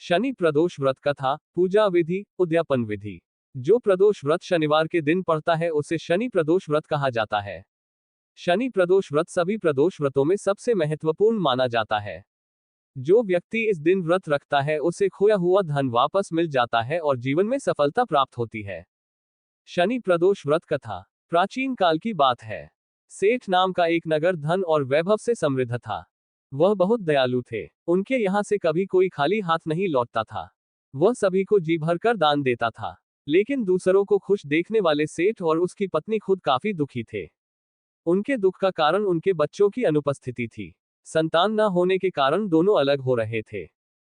शनि प्रदोष व्रत कथा, पूजा विधि, उद्यापन विधि। जो प्रदोष व्रत शनिवार के दिन पड़ता है उसे शनि प्रदोष व्रत कहा जाता है। शनि प्रदोष व्रत सभी प्रदोष व्रतों में सबसे महत्वपूर्ण माना जाता है। जो व्यक्ति इस दिन व्रत रखता है उसे खोया हुआ धन वापस मिल जाता है और जीवन में सफलता प्राप्त होती है। शनि प्रदोष व्रत कथा प्राचीन काल की बात है। सेठ नाम का एक नगर धन और वैभव से समृद्ध था। वह बहुत दयालु थे। उनके यहाँ से कभी कोई खाली हाथ नहीं लौटता था। वह सभी को जी भरकर दान देता था। लेकिन दूसरों को खुश देखने वाले सेठ और उसकी पत्नी खुद काफी दुखी थे। उनके दुख का कारण उनके बच्चों की अनुपस्थिति थी। संतान न होने के कारण दोनों अलग हो रहे थे।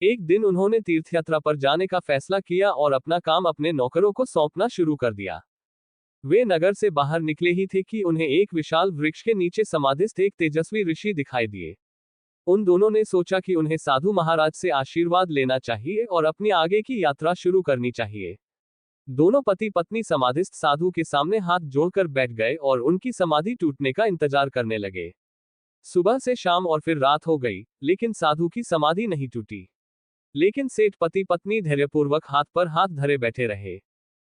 एक दिन उन्होंने तीर्थयात्रा पर जाने का फैसला किया और अपना काम अपने नौकरों को सौंपना शुरू कर दिया। वे नगर से बाहर निकले ही थे कि उन्हें एक विशाल वृक्ष के नीचे समाधिस्थ एक तेजस्वी ऋषि दिखाई दिए। उन दोनों ने सोचा कि उन्हें साधु महाराज से आशीर्वाद लेना चाहिए और अपनी आगे की यात्रा शुरू करनी चाहिए। दोनों पति पत्नी समाधिस्थ साधु के सामने हाथ जोड़कर बैठ गए और उनकी समाधि टूटने का इंतजार करने लगे। सुबह से शाम और फिर रात हो गई, लेकिन साधु की समाधि नहीं टूटी। लेकिन सेठ पति पत्नी धैर्यपूर्वक हाथ पर हाथ धरे बैठे रहे।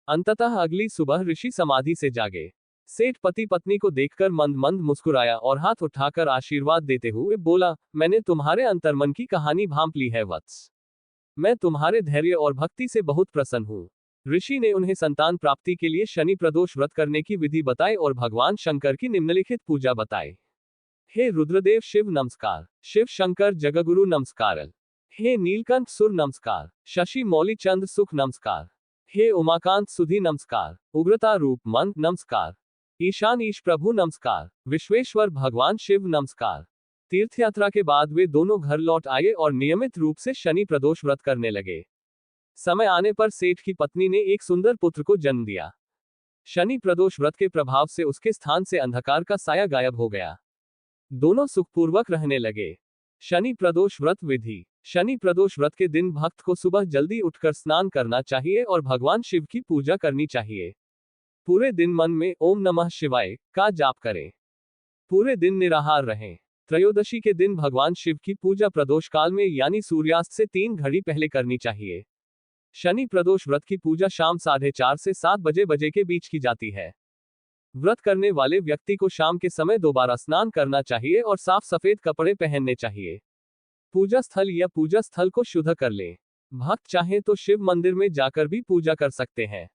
अंततः अगली सुबह ऋषि समाधि से जागे। सेठ पति पत्नी को देखकर मंद मंद मुस्कुराया और हाथ उठाकर आशीर्वाद देते हुए बोला, मैंने तुम्हारे अंतर्मन की कहानी भांप ली है वत्स। मैं तुम्हारे धैर्य और भक्ति से बहुत प्रसन्न हूँ। ऋषि ने उन्हें संतान प्राप्ति के लिए शनि प्रदोष व्रत करने की विधि बताई और भगवान शंकर की निम्नलिखित पूजा बताई। हे रुद्रदेव शिव नमस्कार। शिव शंकर जगगुरु नमस्कार। हे नीलकंठ सुर नमस्कार। शशि मौली चंद्र सुख नमस्कार। हे उमाकांत सुधी नमस्कार। उग्रता रूप मन नमस्कार। ईशान ईश प्रभु नमस्कार। विश्वेश्वर भगवान शिव नमस्कार। तीर्थयात्रा के बाद वे दोनों घर लौट आए और नियमित रूप से शनि प्रदोष व्रत करने लगे। समय आने पर सेठ की पत्नी ने एक सुंदर पुत्र को जन्म दिया। शनि प्रदोष व्रत के प्रभाव से उसके स्थान से अंधकार का साया गायब हो गया। दोनों सुखपूर्वक रहने लगे। शनि प्रदोष व्रत विधि। शनि प्रदोष व्रत के दिन भक्त को सुबह जल्दी उठकर स्नान करना चाहिए और भगवान शिव की पूजा करनी चाहिए। पूरे दिन मन में ओम नमः शिवाय का जाप करें। पूरे दिन निराहार रहें। त्रयोदशी के दिन भगवान शिव की पूजा प्रदोष काल में यानी सूर्यास्त से 3 घड़ी पहले करनी चाहिए। शनि प्रदोष व्रत की पूजा शाम 4:30 से 7 बजे के बीच की जाती है। व्रत करने वाले व्यक्ति को शाम के समय दोबारा स्नान करना चाहिए और साफ सफेद कपड़े पहनने चाहिए। पूजा स्थल या पूजा स्थल को शुद्ध कर लें। भक्त चाहें तो शिव मंदिर में जाकर भी पूजा कर सकते हैं।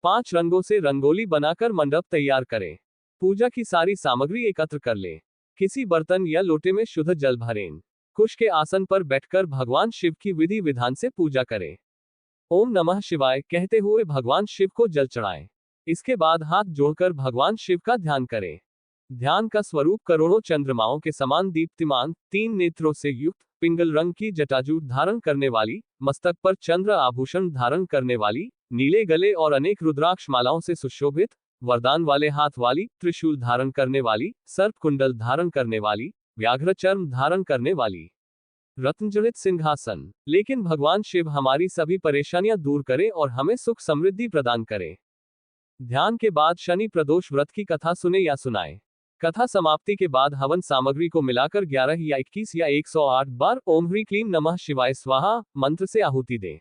5 रंगों से रंगोली बनाकर मंडप तैयार करें। पूजा की सारी सामग्री एकत्र कर लें। किसी बर्तन या लोटे में शुद्ध जल भरें। कुश के आसन पर बैठकर भगवान शिव की विधि विधान से पूजा करें। ओम नमः शिवाय कहते हुए भगवान शिव को जल चढ़ाएं। इसके बाद हाथ जोड़कर भगवान शिव का ध्यान करें। ध्यान का स्वरूप करोड़ों चंद्रमाओं के समान दीप्तिमान, 3 नेत्रों से युक्त, पिंगल रंग की जटाजूट धारण करने वाली, मस्तक पर चंद्र आभूषण धारण करने वाली, नीले गले और अनेक रुद्राक्ष मालाओं से सुशोभित, वरदान वाले हाथ वाली, त्रिशूल धारण करने वाली, सर्प कुंडल धारण करने वाली, व्याघ्र चर्म धारण करने वाली, रत्नजड़ित सिंहासन। लेकिन भगवान शिव हमारी सभी परेशानियां दूर करें और हमें सुख समृद्धि प्रदान करें। ध्यान के बाद शनि प्रदोष व्रत की कथा सुने या सुनाएं। कथा समाप्ति के बाद हवन सामग्री को मिलाकर 11 या 21 या 108 बार ओम ह्रीं क्लीं नमः शिवाय स्वाहा मंत्र से आहुति दें।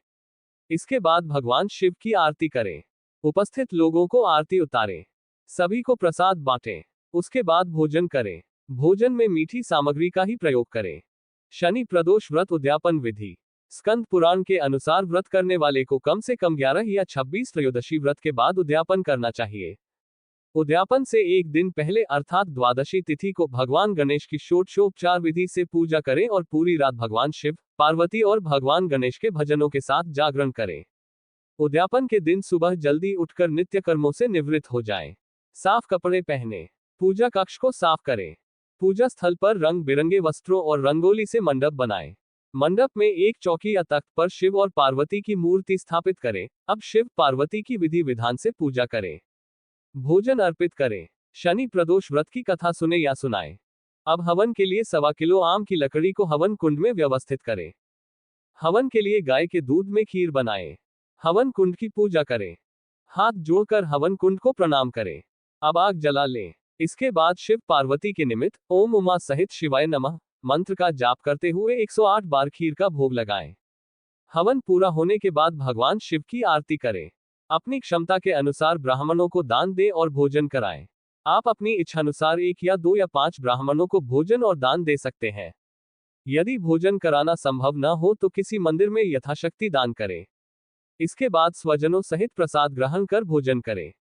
इसके बाद भगवान शिव की आरती करें। उपस्थित लोगों को आरती उतारें। सभी को प्रसाद बांटें। उसके बाद भोजन करें। भोजन में मीठी सामग्री का ही प्रयोग करें। शनि प्रदोष व्रत उद्यापन विधि। स्कंद पुराण के अनुसार व्रत करने वाले को कम से कम 11 या 26 त्रयोदशी व्रत के बाद उद्यापन करना चाहिए। उद्यापन से एक दिन पहले अर्थात द्वादशी तिथि को भगवान गणेश की षोडशोपचार विधि से पूजा करें और पूरी रात भगवान शिव, पार्वती और भगवान गणेश के भजनों के साथ जागरण करें। उद्यापन के दिन सुबह जल्दी उठकर नित्य कर्मों से निवृत्त हो जाएं। साफ कपड़े पहने। पूजा कक्ष को साफ करें। पूजा स्थल पर रंग बिरंगे वस्त्रों और रंगोली से मंडप बनाएं। मंडप में एक चौकी या तख्त पर शिव और पार्वती की मूर्ति स्थापित करें। अब शिव पार्वती की विधि विधान से पूजा करें। भोजन अर्पित करें। शनि प्रदोष व्रत की कथा सुने या सुनाएं। अब हवन के लिए 1.25 किलो आम की लकड़ी को हवन कुंड में व्यवस्थित करें। हवन के लिए गाय के दूध में खीर बनाएं। हवन कुंड की पूजा करें। हाथ जोड़कर हवन कुंड को प्रणाम करें। अब आग जला लें। इसके बाद शिव पार्वती के निमित्त ओम उमा सहित शिवाय नमः मंत्र का जाप करते हुए 108 बार खीर का भोग लगाएं। हवन पूरा होने के बाद भगवान शिव की आरती करें। अपनी क्षमता के अनुसार ब्राह्मणों को दान दें और भोजन कराएं। आप अपनी इच्छानुसार 1 या 2 या 5 ब्राह्मणों को भोजन और दान दे सकते हैं। यदि भोजन कराना संभव न हो तो किसी मंदिर में यथाशक्ति दान करें। इसके बाद स्वजनों सहित प्रसाद ग्रहण कर भोजन करें।